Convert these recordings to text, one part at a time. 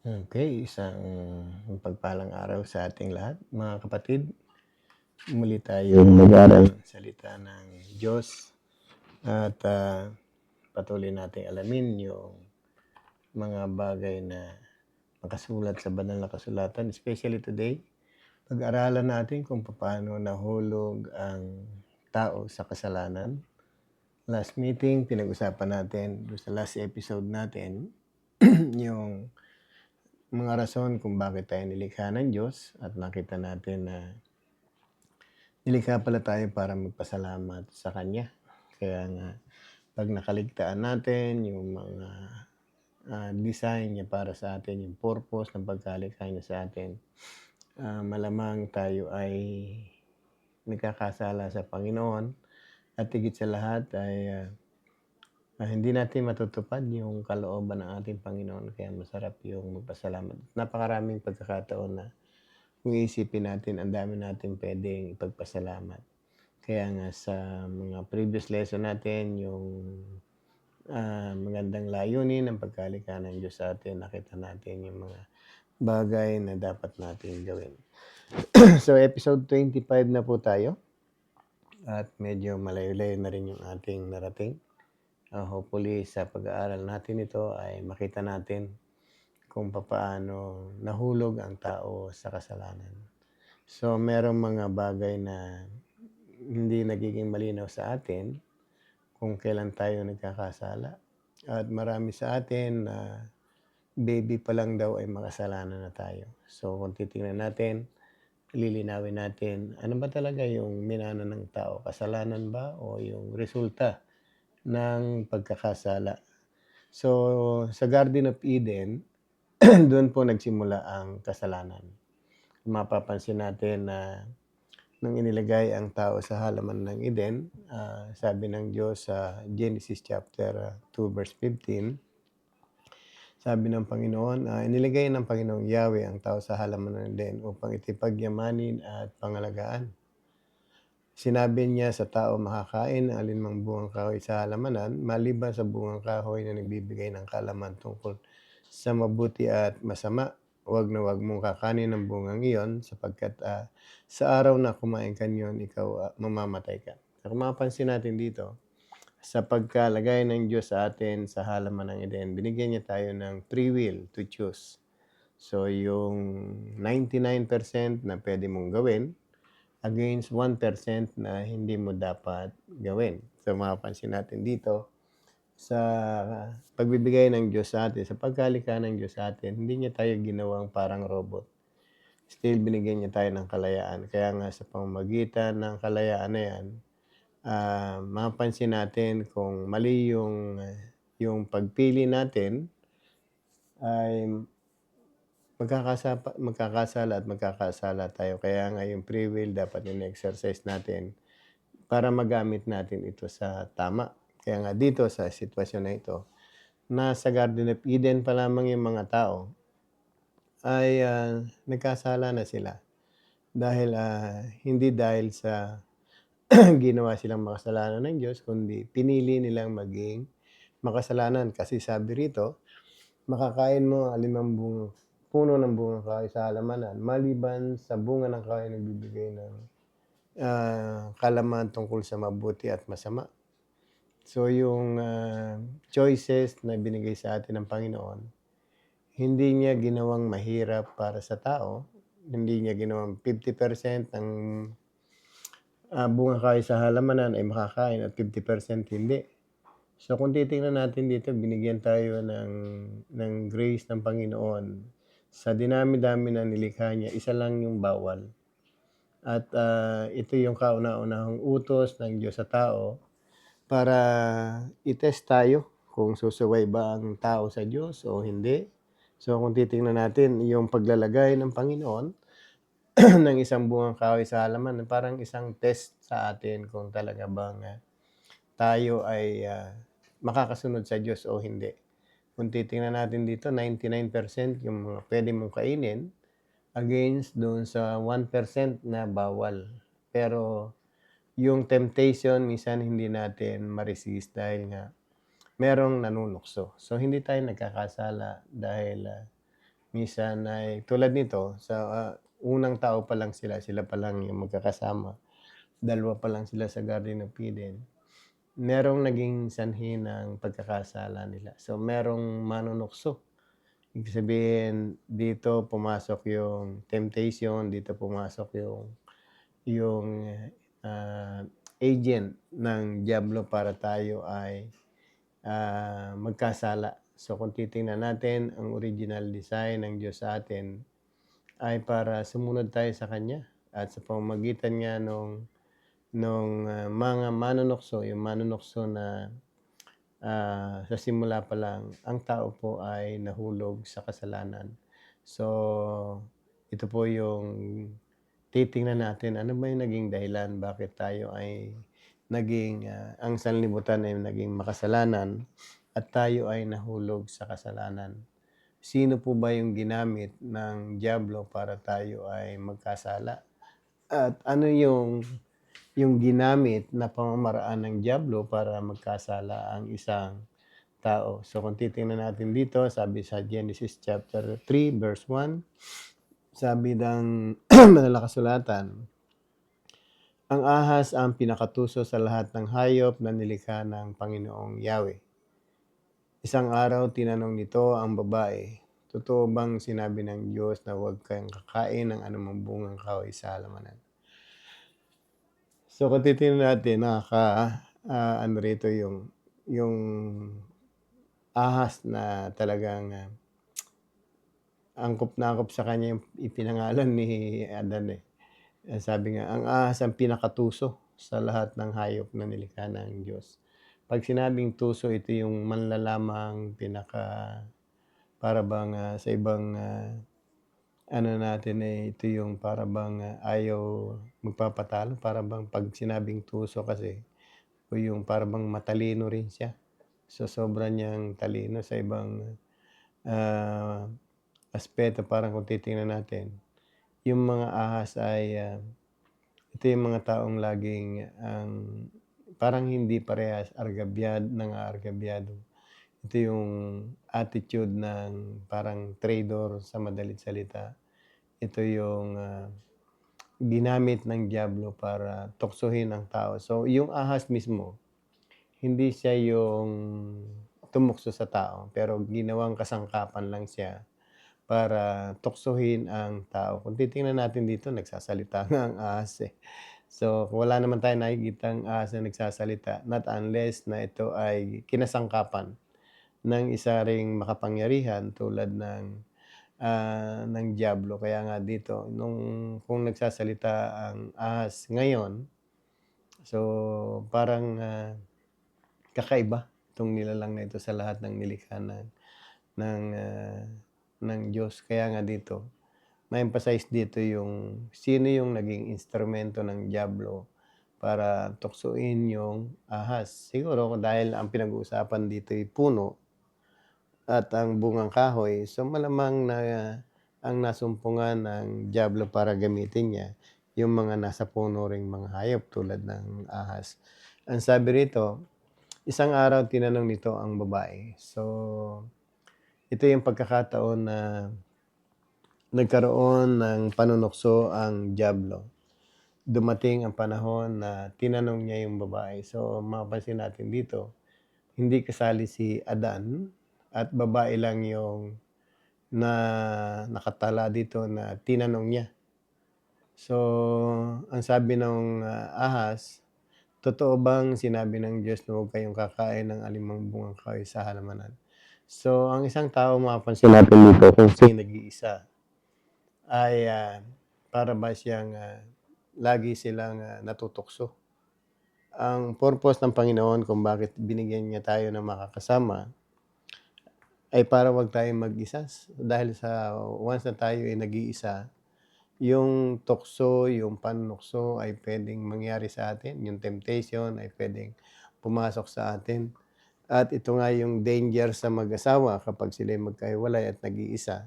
Okay, isang mapagpalang araw sa ating lahat, mga kapatid. Muli tayong mag-aaral ng salita ng Diyos at patuloy nating alamin yung mga bagay na nakasulat sa banal na kasulatan. Especially today, pag-aralan natin kung paano nahulog ang tao sa kasalanan. Last meeting, pinag-usapan natin sa last episode natin yung mga rason kung bakit tayo nilikha ng Diyos at nakita natin na nilikha pala tayo para magpasalamat sa Kanya. Kaya nga, pag nakaligtaan natin yung mga design niya para sa atin, yung purpose ng pagkalikha niya sa atin, malamang tayo ay nagkakasala sa Panginoon at higit sa lahat ay hindi natin matutupad yung kalooban ng ating Panginoon. Kaya masarap yung magpasalamat. Napakaraming pagkakataon na kung iisipin natin, ang dami natin pwedeng ipagpasalamat. Kaya nga sa mga previous lesson natin, yung magandang layunin ng pagkalikha ng Diyos sa atin, nakita natin yung mga bagay na dapat natin gawin. So episode 25 na po tayo at medyo malayo-layo na rin yung ating narating. Hopefully sa pag-aaral natin ito ay makita natin kung paano nahulog ang tao sa kasalanan. So merong mga bagay na hindi nagiging malinaw sa atin kung kailan tayo nagkakasala. At marami sa atin na baby pa lang daw ay makasalanan na tayo. So kung titingnan natin, lilinawin natin, ano ba talaga yung minana ng tao? Kasalanan ba o yung resulta ng pagkakasala? So sa Garden of Eden, doon po nagsimula ang kasalanan. Mapapansin natin na nung inilagay ang tao sa halaman ng Eden, sabi ng Diyos sa Genesis chapter 2 verse 15, sabi ng Panginoon, inilagay ng Panginoong Yahweh ang tao sa halaman ng Eden upang itipagyamanin at pangalagaan. Sinabi niya sa tao, makakain ng alinmang bungang kahoy sa halamanan, maliban sa bungang kahoy na nagbibigay ng kaalaman tungkol sa mabuti at masama. Huwag na huwag mong kakanin ng bungang iyon sapagkat sa araw na kumain ka niyon, ikaw mamamatay ka. So, kung mapansin natin dito, sa pagkalagay ng Diyos sa atin sa halaman ng Eden, binigyan niya tayo ng free will to choose. So, yung 99% na pwede mong gawin, against 1% na hindi mo dapat gawin. So, mapapansin natin dito, sa pagbibigay ng Diyos sa atin, sa pagkalikha ng Diyos sa atin, hindi niya tayo ginawang parang robot. Still, binigyan niya tayo ng kalayaan. Kaya nga sa pamamagitan ng kalayaan na yan, mapapansin natin kung mali yung pagpili natin, ay magkakasala at magkakasala tayo. Kaya nga yung free will dapat in-exercise natin para magamit natin ito sa tama. Kaya nga dito sa sitwasyon na ito, nasa Garden of Eden pa lamang yung mga tao ay nagkasala na sila. Dahil hindi dahil sa ginawa silang makasalanan ng Diyos, kundi pinili nilang maging makasalanan. Kasi sabi rito, makakain mo alinmang puno ng bunga kahoy sa halamanan, maliban sa bunga ng kahoy na nagbibigay ng kaalaman tungkol sa mabuti at masama. So yung choices na binigay sa atin ng Panginoon, hindi niya ginawang mahirap para sa tao. Hindi niya ginawang 50% ng bunga kahoy sa halamanan ay makakain at 50% hindi. So kung titingnan natin dito, binigyan tayo ng grace ng Panginoon. Sa dinami-dami na nilikha niya, isa lang yung bawal. At ito yung kauna-unahang utos ng Diyos sa tao para i-test tayo kung susuway ba ang tao sa Diyos o hindi. So kung titingnan natin yung paglalagay ng Panginoon ng isang bungang kahoy sa halaman, parang isang test sa atin kung talaga bang tayo ay makakasunod sa Diyos o hindi. Kung titingnan natin dito, 99% yung mga pwede mong kainin against doon sa 1% na bawal. Pero yung temptation, minsan hindi natin ma-resist dahil nga merong nanunukso. So, hindi tayo nagkakasala dahil Minsan ay tulad nito sa unang tao pa lang sila pa lang yung magkakasama, dalawa pa lang sila sa Garden of Eden, merong naging sanhi ng pagkakasala nila. So, merong manunukso. Ibig sabihin, dito pumasok yung temptation, dito pumasok yung ah, agent ng diablo para tayo ay magkasala. So, kung titingnan natin, ang original design ng Diyos sa atin ay para sumunod tayo sa Kanya. At sa pamamagitan nga nung mga manunukso, yung manunukso na sa simula pa lang, ang tao po ay nahulog sa kasalanan. So, ito po yung titingnan natin, ano ba yung naging dahilan, bakit tayo ay naging, ang sanlibutan ay naging makasalanan at tayo ay nahulog sa kasalanan. Sino po ba yung ginamit ng diablo para tayo ay magkasala? At ano yung ginamit na pamamaraan ng diablo para magkasala ang isang tao? So kung titingnan natin dito, sabi sa Genesis chapter 3 verse 1, sabi ng banal na kasulatan, ang ahas ang pinakatuso sa lahat ng hayop na nilikha ng Panginoong Yahweh. Isang araw tinanong nito ang babae, totoo bang sinabi ng Diyos na huwag kayong kakain ng anumang bungang kahoy sa halamanan? So kung titingnan natin, ano rito yung ahas na talagang angkop na angkop sa kanya yung ipinangalan ni Adan eh. Sabi nga, ang ahas ang pinakatuso sa lahat ng hayop na nilikha ng Diyos. Pag sinabing tuso, ito yung manlalamang para bang sa ibang ano natin eh, ito yung para bang ayaw magpapatalo, para bang pag sinabing tuso kasi, o yung para bang matalino rin siya. So sobra niyang talino sa ibang aspeto, parang kung titingnan natin, yung mga ahas ay ito yung mga taong laging parang hindi parehas nangaargabyado. Ito yung attitude ng parang traitor sa madalit salita. Ito yung ginamit ng diablo para tuksohin ang tao. So yung ahas mismo, hindi siya yung tumukso sa tao, pero ginawang kasangkapan lang siya para tuksohin ang tao. Kung titingnan natin dito, nagsasalita nga ang ahas eh. So, wala naman tayong nakikitang ahas na nagsasalita, not unless na ito ay kinasangkapan ng isa ring makapangyarihan tulad ng diablo. Kaya nga dito, kung nagsasalita ang ahas ngayon, so parang kakaiba itong nilalang na ito sa lahat ng nilikha ng, ah, ng Diyos. Kaya nga dito, ma-emphasize dito yung sino yung naging instrumento ng diablo para tuksoin yung ahas. Siguro dahil ang pinag-uusapan dito ay puno at ang bungang kahoy, so malamang na ang nasumpungan ng diablo para gamitin niya yung mga nasa puno ring mga hayop tulad ng ahas. Ang sabi rito, isang araw tinanong nito ang babae. So, ito yung pagkakataon na nagkaroon ng panunukso ang diablo. Dumating ang panahon na tinanong niya yung babae. So, mapapansin natin dito, hindi kasali si Adan at babae lang yung na nakatala dito na tinanong niya. So, ang sabi ng ahas, totoo bang sinabi ng Diyos na huwag kayong kakain ng alimang bungang kahoy sa halamanan? So, ang isang tao mapapansin natin dito kung sino nag-iisa ay para ba siyang lagi silang natutokso. Ang purpose ng Panginoon kung bakit binigyan niya tayo ng makakasama ay para wag tayong mag-isa. Dahil sa once na tayo ay nag-iisa, yung tukso, yung panukso ay pwedeng mangyari sa atin. Yung temptation ay pwedeng pumasok sa atin. At ito nga yung danger sa mag-asawa kapag sila magkahiwalay at nag-iisa.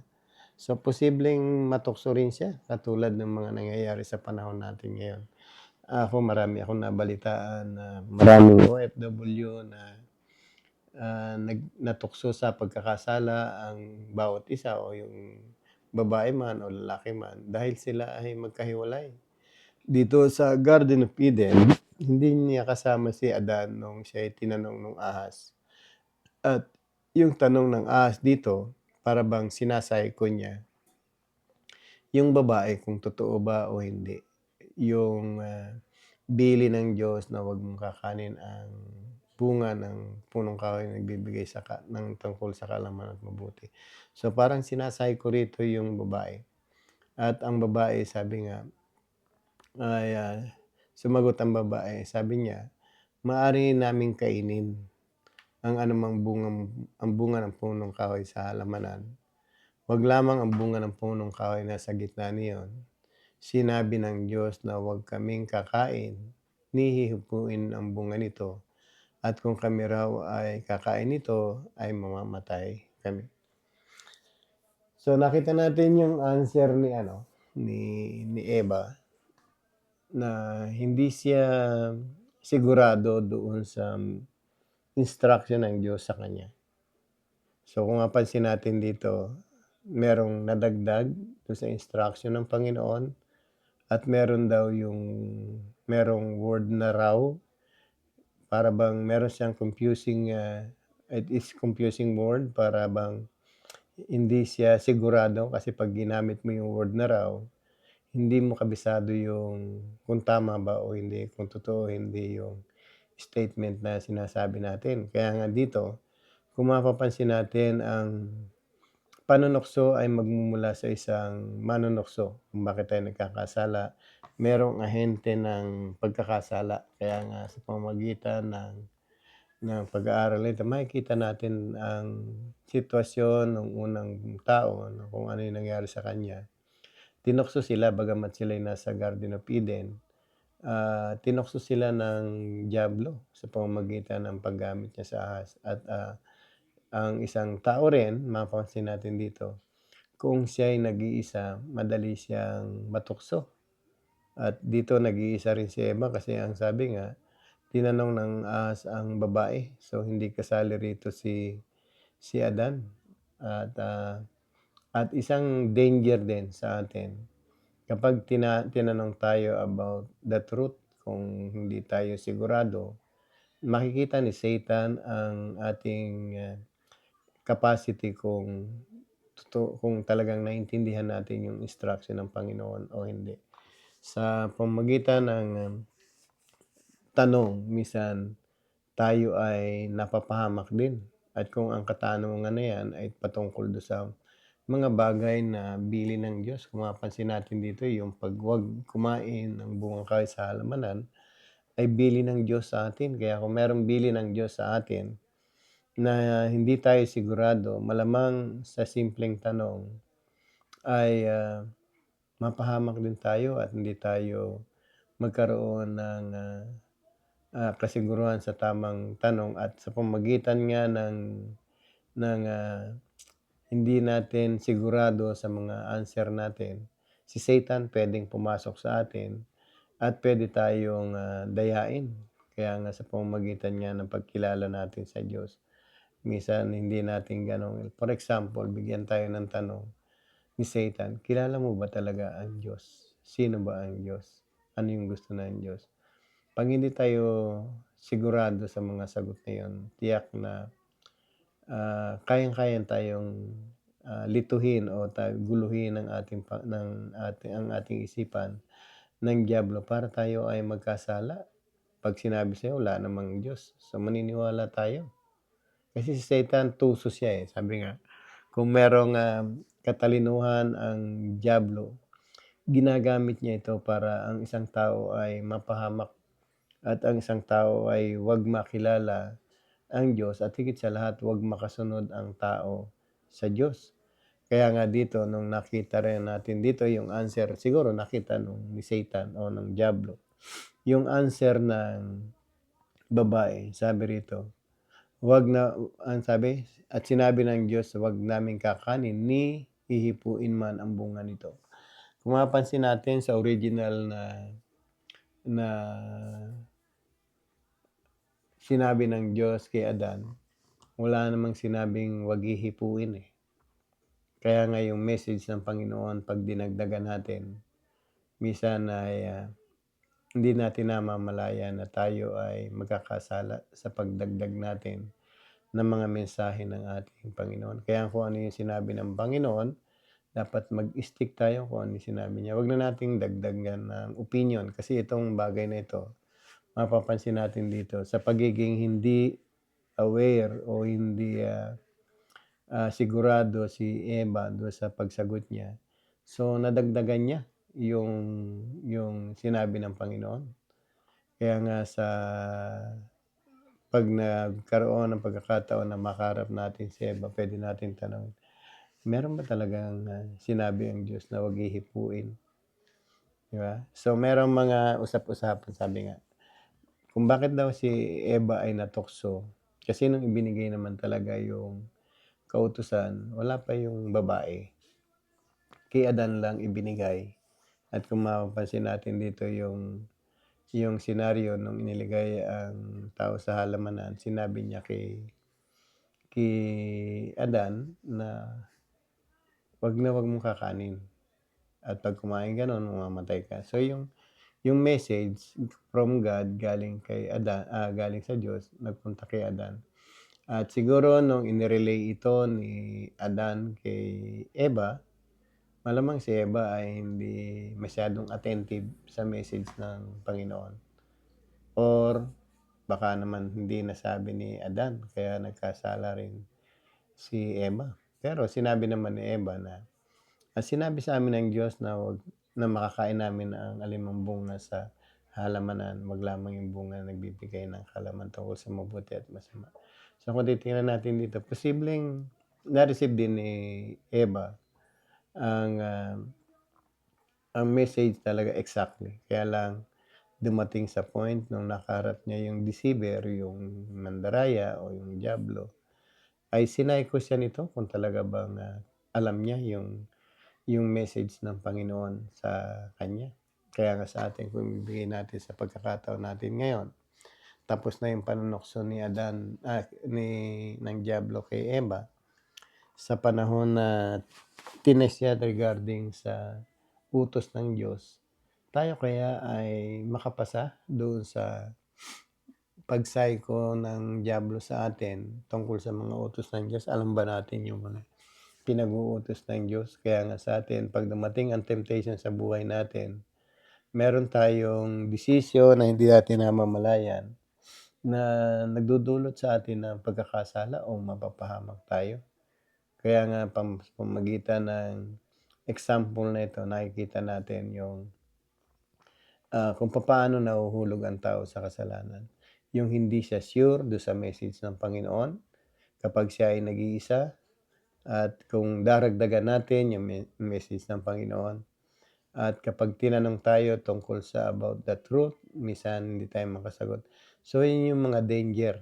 So, posibleng matukso rin siya katulad ng mga nangyayari sa panahon natin ngayon. Marami akong nabalitaan na maraming OFW na natukso sa pagkakasala ang bawat isa o yung babae man o lalaki man dahil sila ay magkahiwalay. Dito sa Garden of Eden, hindi niya kasama si Adan nung siya'y tinanong nung ahas. At yung tanong ng ahas dito, para bang sinasay-ko niya yung babae kung totoo ba o hindi. Yung bili ng Diyos na wag mong kakanin ang bunga ng punong kahoy na nagbibigay ng tungkol sa kaalaman at mabuti. So parang sinasay ko rito yung babae. At ang babae sabi nga ay sumagot ang babae, sabi niya, "Maaari naming kainin ang anumang bunga ng punong kahoy sa halamanan. Wag lamang ang bunga ng punong kahoy na sa gitna niyon. Sinabi ng Diyos na huwag kaming kakain, ni hihipuin ang bunga nito, at kung kami raw ay kakain nito, ay mamamatay kami." So nakita natin yung answer ni Eva na hindi siya sigurado doon sa instruction ng Diyos sa kanya. So kung mapansin natin dito, merong nadagdag doon sa instruction ng Panginoon at merong word na raw, para bang meron siyang it is confusing word, para bang hindi siya sigurado kasi pag ginamit mo yung word na raw, hindi mo kabisado yung kung tama ba o hindi, kung totoo o hindi yung statement na sinasabi natin. Kaya nga dito, kung mapapansin natin, ang panunukso ay magmumula sa isang manunukso kung bakit tayo nagkakasala. Merong ahente ng pagkakasala. Kaya nga sa pamamagitan ng pag-aaral nito, makikita natin ang sitwasyon ng unang tao, kung ano yung nangyari sa kanya. Tinukso sila bagamat sila'y nasa Garden of Eden. Tinukso sila ng dyablo sa pamamagitan ng paggamit niya sa ahas. At ang isang tao rin, mapapansin natin dito, kung siya'y nag-iisa, madali siyang matukso. At dito nag-iisa rin si Eva kasi ang sabi nga, tinanong ng ahas ang babae. So hindi kasali rito si Adan. At isang danger din sa atin, kapag tinanong tayo about the truth, kung hindi tayo sigurado, makikita ni Satan ang ating capacity kung talagang naintindihan natin yung instruction ng Panginoon o hindi. Sa pamamagitan ng tanong, minsan tayo ay napapahamak din. At kung ang katanungan na yan ay patungkol do sa mga bagay na bili ng Diyos, kung mapansin natin dito, yung wag kumain ng bungang kahoy sa halamanan, ay bili ng Diyos sa atin. Kaya kung merong bili ng Diyos sa atin na hindi tayo sigurado, malamang sa simpleng tanong ay mapahamak din tayo at hindi tayo magkaroon ng kasiguruhan sa tamang tanong. At sa pamamagitan nga ng hindi natin sigurado sa mga answer natin, si Satan pwedeng pumasok sa atin at pwede tayong dayain. Kaya nga sa pamamagitan nga ng pagkilala natin sa Diyos, minsan hindi natin ganong, for example, bigyan tayo ng tanong ni Satan, kilala mo ba talaga ang Diyos? Sino ba ang Diyos? Ano yung gusto ng Diyos? Pag hindi tayo sigurado sa mga sagot na yun, tiyak na kayang-kayang tayong lituhin o guluhin ang ating isipan ng dyablo para tayo ay magkasala. Pag sinabi sa'yo, wala namang Diyos, so maniniwala tayo. Kasi si Satan, tuso siya eh. Sabi nga, kung merong katalinuhan ang dyablo, ginagamit niya ito para ang isang tao ay mapahamak at ang isang tao ay wag makilala ang Diyos, at higit sa lahat, wag makasunod ang tao sa Diyos. Kaya nga dito, nung nakita rin natin dito yung answer, siguro nakita ni Satan o ng dyablo, yung answer ng babae, sabi rito, at sinabi ng Diyos, wag namin kakanin ni hihipuin man ang bunga nito. Kung mapansin natin sa original na sinabi ng Diyos kay Adan, wala namang sinabing wag hihipuin, eh. Kaya nga yung message ng Panginoon 'pag dinagdagan natin, minsan ay, hindi natin namamalayan na tayo ay magkakasala sa pagdagdag natin ng mga mensahe ng ating Panginoon. Kaya kung ano yung sinabi ng Panginoon, dapat mag-stick tayo kung ano yung sinabi niya. Wag na nating dagdagan ng opinion kasi itong bagay na ito, mapapansin natin dito sa pagiging hindi aware o hindi, sigurado si Eva do'n sa pagsagot niya. So, nadagdagan niya yung yung sinabi ng Panginoon. Kaya nga 'pag nagkaroon ng pagkakataon na makaharap natin si Eva, puwede nating tanungin, meron ba talagang, sinabi ang Diyos na 'wag hihipuin, 'di ba? So, merong mga usap-usapan, sabi nga, kung bakit daw si Eva ay natukso, kasi nung ibinigay naman talaga yung kautusan, wala pa yung babae. Kay Adan lang ibinigay. At kung mapapansin natin dito yung senaryo nung iniligay ang tao sa halamanan, sinabi niya kay Adan na, "Wag na wag mong kakanin at 'pag kumain ka nun mamamatay ka." So yung message from God galing kay Adan, galing sa Diyos nagpunta kay Adan. At siguro nung inirelay ito ni Adan kay Eva, malamang si Eva ay hindi masyadong attentive sa message ng Panginoon. Or baka naman hindi nasabi ni Adan kaya nagkasala rin si Eva. Pero sinabi naman ni Eva na, sinabi sa amin ng Diyos na makakain namin ang alinmang bunga sa halamanan, wag lamang yung bunga na nagbibigay ng kaalaman tungkol sa mabuti at masama. So kung titingnan natin dito, posibleng na-receive din ni Eva ang, ang message talaga exactly. Kaya lang dumating sa point nung nakaharap niya yung deceiver, yung mandaraya o yung diablo, ay sinay ko siya nito kung talaga bang, alam niya yung message ng Panginoon sa kanya. Kaya nga sa atin kung ibibigay natin sa pagkakataon natin ngayon, tapos na yung panunokso ni Adan, ng diablo kay Eva, sa panahon na tinest siya regarding sa utos ng Diyos, tayo kaya ay makapasa doon sa pagsaiko ng diablo sa atin tungkol sa mga utos ng Diyos? Alam ba natin yung mga pinag-uutos ng Diyos? Kaya nga sa atin 'pag dumating ang temptation sa buhay natin, meron tayong desisyon na hindi natin namamalayan na nagdudulot sa atin ng pagkakasala o mapapahamak tayo. Kaya nga pamamagitan ng example na ito, nakikita natin yung, kung papaano nahuhulog ang tao sa kasalanan. Yung hindi siya sure do sa message ng Panginoon kapag siya ay nag-iisa, at kung daragdagan natin yung message ng Panginoon, at kapag tinanong tayo tungkol sa about the truth, minsan hindi tayo makasagot. So yun yung mga danger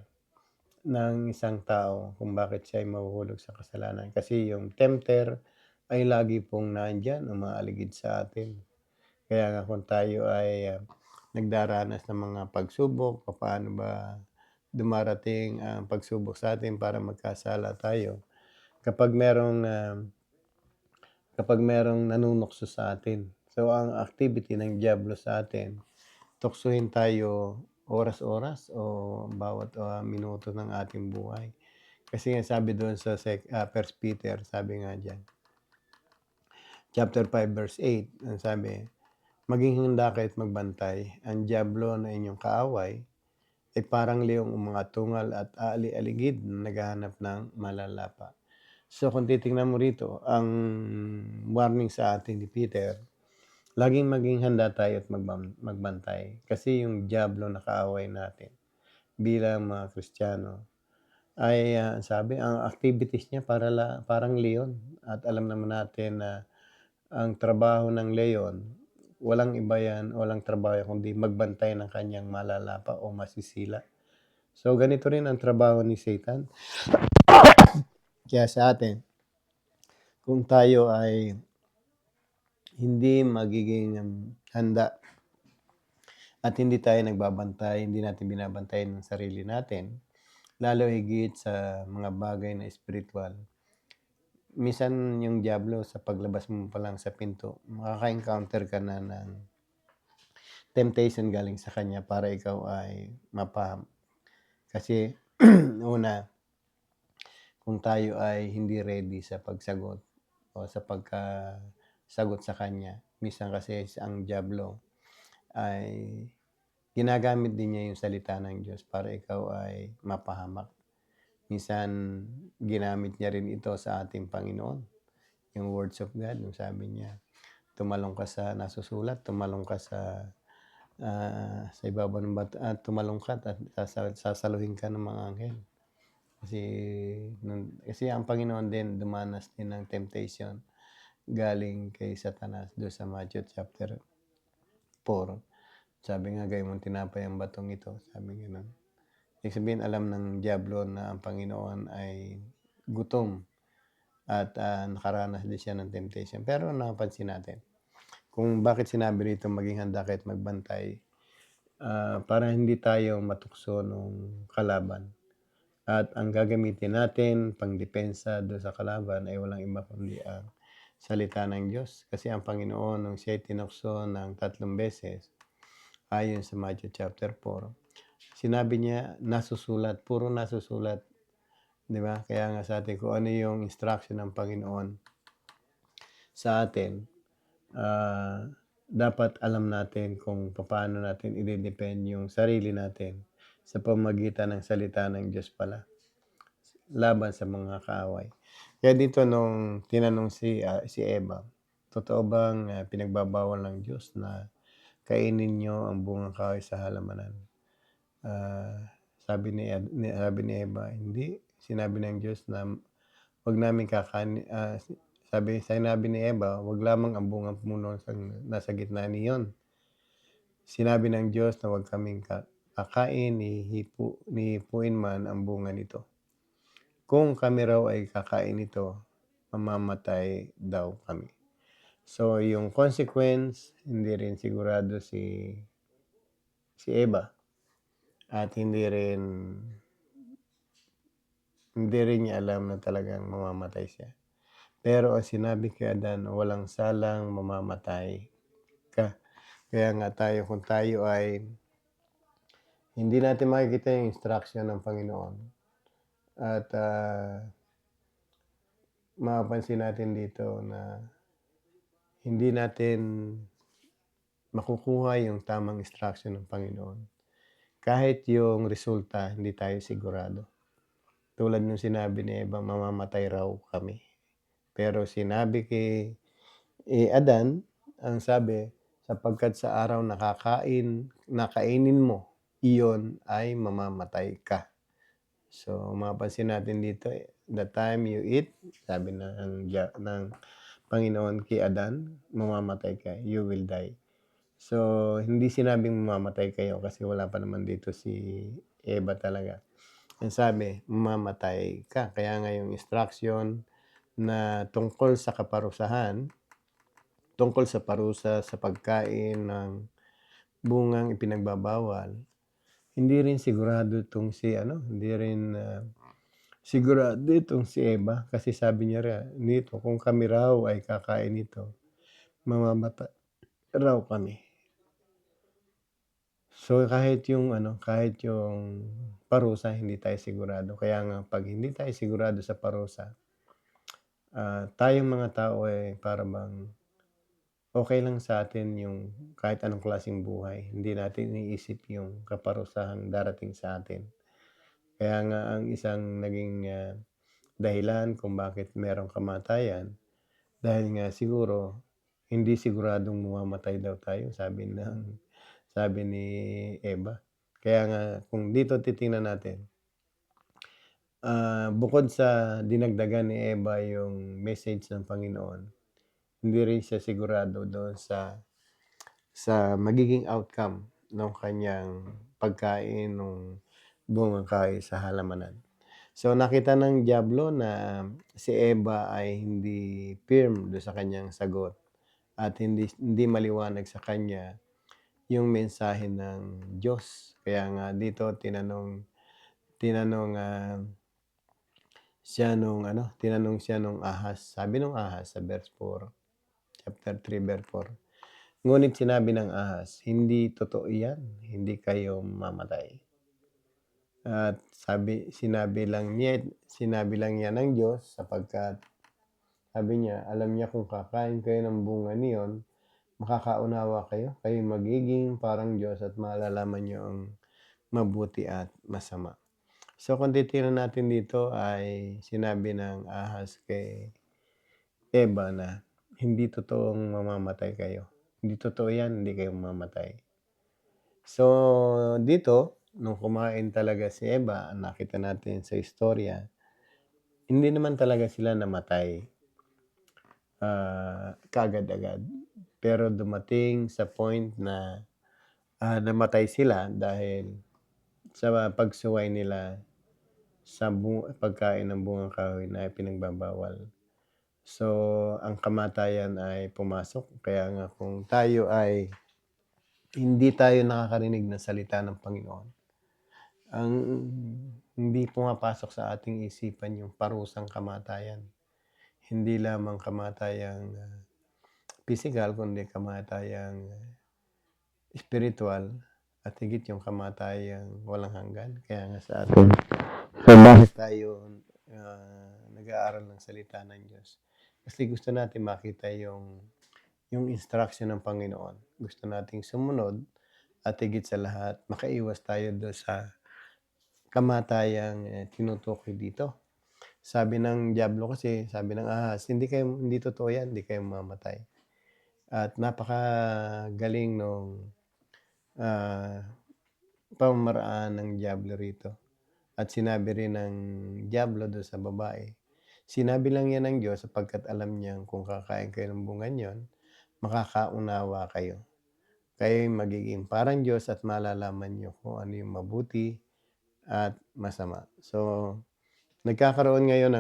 ng isang tao kung bakit siya ay mahuhulog sa kasalanan. Kasi yung tempter ay lagi pong nandiyan, umaaligid sa atin. Kaya nga kung tayo ay, nagdaranas ng mga pagsubok, papaano ba dumarating ang pagsubok sa atin para magkasala tayo. Kapag merong, nanunukso sa atin. So ang activity ng diablo sa atin, tuksohin tayo oras-oras o bawat, minuto ng ating buhay. Kasi nga sabi doon sa 1 Peter, sabi nga diyan, chapter 5 verse 8, ang sabi, "Maging handa kayo't magbantay, ang diablo na inyong kaaway ay parang leong umangatungal at aali-aligid na naghahanap ng malalapa." So kung titingnan mo rito, ang warning sa atin ni Peter, laging maging handa tayo at magbantay. Kasi yung diablo na kaaway natin bilang mga Kristiyano ay, sabi ang activities niya parang leon, at alam naman natin na ang trabaho ng leon, walang iba yan, walang trabaho yan kundi magbantay ng kanyang malalapa o masisila. So ganito rin ang trabaho ni Satan. Kaya sa atin, kung tayo ay hindi magiging, handa at hindi tayo nagbabantay, hindi natin binabantayan ang sarili natin, lalo higit sa mga bagay na espiritual. Minsan yung diablo sa paglabas mo pa lang sa pinto, makaka-encounter ka na ng temptation galing sa kanya para ikaw ay Kasi una, kung tayo ay hindi ready sa pagsagot o sa pagkasagot sa kanya, minsan kasi ang diablo ay ginagamit din niya yung salita ng Diyos para ikaw ay mapahamak. Minsan ginamit niya rin ito sa ating Panginoon, yung words of God, yung sabi niya, nasusulat, tumalong ka sa ibabaw ng bata at tumalong ka at sasaluhin ka ng mga anghel. Kasi ang Panginoon din dumanas din ng temptation galing kay Satanas doon sa Matthew chapter 4. Sabi nga, "Gayon mong tinapay ang batong ito." Sabi gano'n. Ibig sabihin, alam ng diablo na ang Panginoon ay gutom at nakaranas din siya ng temptation. Pero napansin natin kung bakit sinabi rito maging handa kayo't magbantay, para hindi tayo matukso nung kalaban. At ang gagamitin natin pangdepensa do'n sa kalaban ay walang iba kundi ang salita ng Diyos. Kasi ang Panginoon nung siya'y tinukso ng 3 beses, ayon sa Matthew chapter 4, sinabi niya nasusulat, puro nasusulat, 'di ba? Kaya nga sa atin kung ano yung instruction ng Panginoon sa atin, dapat alam natin kung paano natin ide-depend yung sarili natin sa pamamagitan ng salita ng Diyos pala, laban sa mga kaaway. Kaya dito nung tinanong si Eva, "Totoo bang, pinagbabawal ng Diyos na kainin niyo ang bungang kahoy sa halamanan?" Sabi ni Eva, "Hindi, sinabi ng Diyos na 'wag namin sinabi ni Eva, 'wag lamang ang bungang puno nasa gitna niyon. Sinabi ng Diyos na 'wag kaming kakain ni hipuin man ang bunga nito. Kung kami raw ay kakain nito, mamamatay daw kami." So, yung consequence, hindi rin sigurado si Eva at hindi rin niya alam na talagang mamamatay siya. Pero ang sinabi kay Adan, walang salang mamamatay ka. Kaya nga kung tayo ay hindi natin makikita yung instruction ng Panginoon at mapapansin natin dito na hindi natin makukuha yung tamang instruction ng Panginoon. Kahit yung resulta, hindi tayo sigurado. Tulad nung sinabi ni Eva, mamamatay raw kami. Pero sinabi kay Adan, ang sabi, sapagkat sa araw nakainin mo, iyon ay mamamatay ka. So, mapapansin natin dito, the time you eat, sabi ng Panginoon kay Adan, mamamatay ka, you will die. So, hindi sinabing mamamatay kayo kasi wala pa naman dito si Eva talaga. Ang sabi, mamamatay ka. Kaya nga yung instruction na tungkol sa kaparusahan, tungkol sa parusa sa pagkain ng bungang ipinagbabawal, hindi rin sigurado si Eva kasi sabi niya nito, kung kami raw ay kakain nito, mamamatay raw kami. So, kahit yung parusa hindi tayo sigurado. Kaya nga 'pag hindi tayo sigurado sa parusa, tayong mga tao ay para bang okey lang sa atin yung kahit anong klaseng buhay. Hindi natin iniisip yung kaparusahang darating sa atin. Kaya nga ang isang naging, dahilan kung bakit merong kamatayan, dahil nga siguro hindi siguradong mamamatay daw tayo sabi ni Eva. Kaya nga kung dito titingnan natin, bukod sa dinagdagan ni Eva yung message ng Panginoon, hindi rin siya sigurado doon sa magiging outcome ng kanyang pagkain nung bungang kahoy sa halamanan. So, nakita ng diablo na si Eva ay hindi firm do'n sa kanyang sagot at hindi maliwanag sa kanya yung mensahe ng Diyos. Kaya nga dito tinanong, tinanong siya nung ahas. Sabi nung ahas sa verse 4, chapter 3, verse 4, "Ngunit sinabi ng ahas, hindi totoo 'yan, hindi kayo mamamatay." At sinabi lang 'yan ng Diyos sapagkat sabi niya, alam niya kung kakain kayo ng bunga niyon, makakaunawa kayo, kayo'y magiging parang Diyos at malalaman niyo ang mabuti at masama. So kung titingnan natin dito ay sinabi ng ahas kay Eva na hindi totoong mamamatay kayo. Hindi totoo 'yan, hindi kayo mamamatay. So dito, nung kumain talaga si Eva, nakita natin sa istorya, hindi naman talaga sila namatay, kaagad-agad. Pero dumating sa point na, namatay sila dahil sa pagsuway nila sa pagkain ng bungang kahoy na ipinagbabawal. So, ang kamatayan ay pumasok. Kaya nga kung tayo ay hindi tayo nakakarinig ng salita ng Panginoon, ang hindi pumapasok sa ating isipan yung parusang kamatayan. Hindi lamang kamatayang pisikal, kundi kamatayang espiritual at higit yung kamatayang walang hanggan. Kaya nga sa atin, so bakit tayo nag-aaral ng salita ng Diyos? Kasi gusto natin makita yung instruction ng Panginoon. Gusto nating sumunod at higit sa lahat, makaiwas tayo doon sa kamatayang tinutukoy dito. Sabi ng diablo kasi, sabi ng ahas, hindi totoo yan, hindi kayo mamamatay. At napakagaling nung pamamaraan ng diablo rito. At sinabi rin ng diablo doon sa babae, sinabi lang yan ng Diyos sapagkat alam niyang kung kakain kayo ng bunga niyon, makakaunawa kayo. Kayo'y magiging parang Diyos at malalaman niyo kung ano yung mabuti at masama. So, nagkakaroon ngayon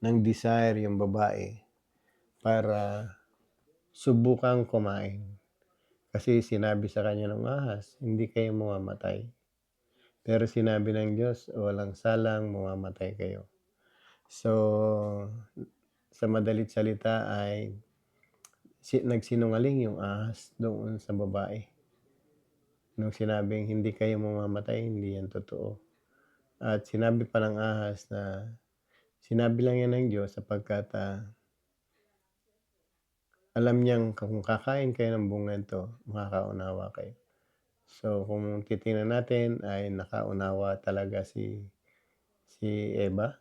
ng desire yung babae para subukang kumain. Kasi sinabi sa kanya ng ahas, hindi kayo mamamatay. Pero sinabi ng Diyos, walang salang mamamatay kayo. So, sa madalit salita ay nagsinungaling yung ahas doon sa babae. Nung sinabing hindi kayo mamamatay, hindi yan totoo. At sinabi pa ng ahas na sinabi lang yan ng Diyos sapagkat alam niyang kung kakain kayo ng bunga ito, makakaunawa kayo. So kung titingnan natin ay nakaunawa talaga si Eva.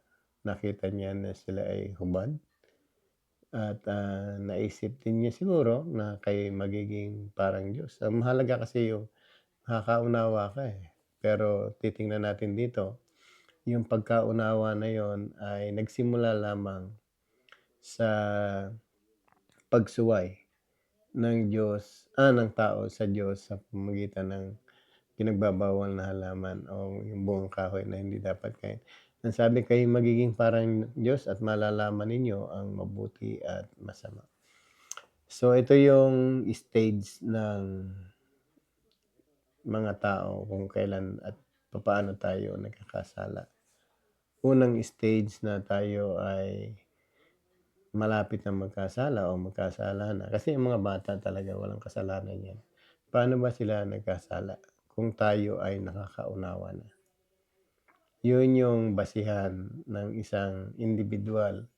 Nakita niya na sila ay hubad. At naisip din niya siguro na kayo magiging parang Diyos. Ang mahalaga kasi yung nakakaunawa ka eh. Pero titingnan natin dito, yung pagkaunawa na yon ay nagsimula lamang sa pagsuway ng tao sa Diyos sa pamamagitan ng pinagbabawal na halaman o yung buong kahoy na hindi dapat kain. Ang sabi kayo magiging parang Diyos at malalaman ninyo ang mabuti at masama. So ito yung stage ng mga tao kung kailan at paano tayo nagkakasala. Unang stage na tayo ay malapit na magkasala o magkasala na. Kasi yung mga bata talaga walang kasalanan yan. Paano ba sila nagkasala kung tayo ay nakakaunawa na? Yun yung basihan ng isang individual.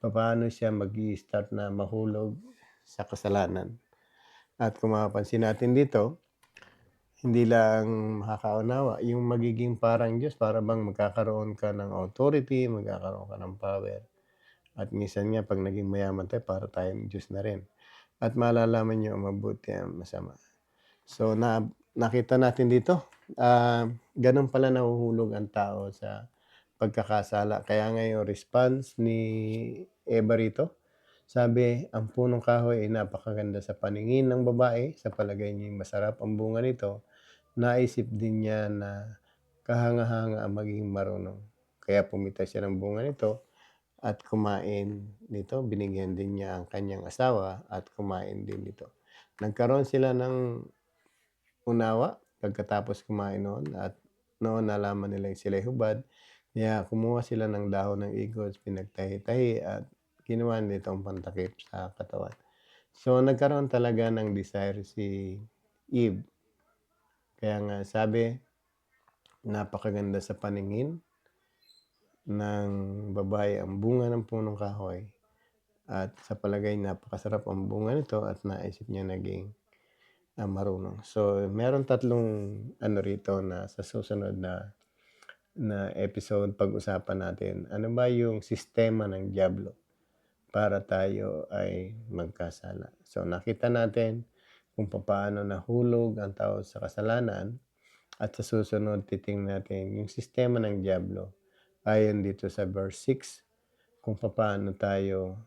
Paano siya mag-i-start na mahulog sa kasalanan. At kung mapapansin natin dito, hindi lang makakaunawa, yung magiging parang Diyos, para bang magkakaroon ka ng authority, magkakaroon ka ng power. At minsan nga, pag naging mayaman tayo, para tayong Diyos na rin. At malalaman nyo ang mabuti at masama. So, nakita natin dito, ganun pala nahuhulog ang tao sa pagkakasala. Kaya nga yung response ni Eva rito, sabi, ang punong kahoy ay napakaganda sa paningin ng babae. Sa palagay niya masarap ang bunga nito. Naisip din niya na kahanga-hanga ang maging marunong. Kaya pumita siya ng bunga nito at kumain nito. Binigyan din niya ang kanyang asawa at kumain din nito. Nagkaroon sila ng unawa pagkatapos kumain noon at noon nalaman nilang sila'y hubad, kaya kumuha sila ng dahon ng igos, pinagtahi-tahi at ginawa nitong pantakip sa katawan. So, nagkaroon talaga ng desire si Eve. Kaya nga sabi, napakaganda sa paningin ng babae ang bunga ng punong kahoy at sa palagay napakasarap ang bunga nito at naisip niya naging marunong. So, meron tatlong rito na sa susunod na episode pag-usapan natin. Ano ba yung sistema ng diablo para tayo ay magkasala? So, nakita natin kung paano nahulog ang tao sa kasalanan at sa susunod titingnan natin yung sistema ng diablo ayon dito sa verse 6 kung paano tayo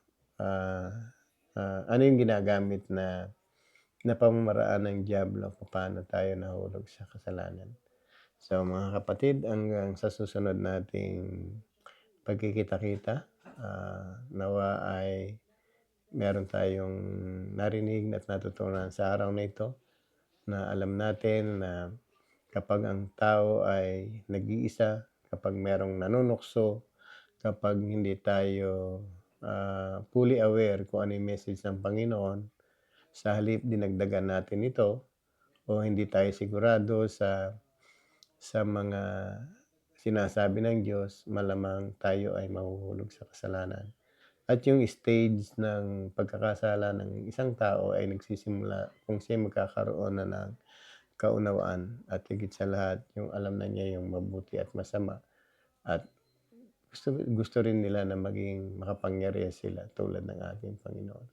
ano yung ginagamit na pamamaraan ng diablo kung paano tayo nahulog sa kasalanan. So mga kapatid, hanggang sa susunod nating pagkikita-kita, nawa ay meron tayong narinig at natutunan sa araw na ito na alam natin na kapag ang tao ay nag-iisa, kapag merong nanunukso, kapag hindi tayo fully aware kung ano yung message ng Panginoon, sa halip dinagdagan natin ito o hindi tayo sigurado sa mga sinasabi ng Diyos, malamang tayo ay mahuhulog sa kasalanan. At yung stage ng pagkakasala ng isang tao ay nagsisimula kung siya magkakaroon na ng kaunawaan at higit sa lahat yung alam na niya yung mabuti at masama at gusto rin nila na maging makapangyarihan sila tulad ng ating Panginoon.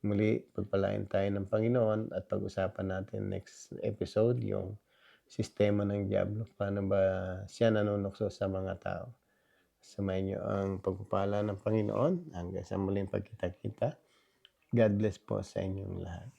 Muli, pagpalain tayo ng Panginoon at pag-usapan natin next episode yung sistema ng diablo. Paano ba siya nanunukso sa mga tao? Sumayin niyo ang pagpapala ng Panginoon hanggang sa muling pagkita-kita. God bless po sa inyong lahat.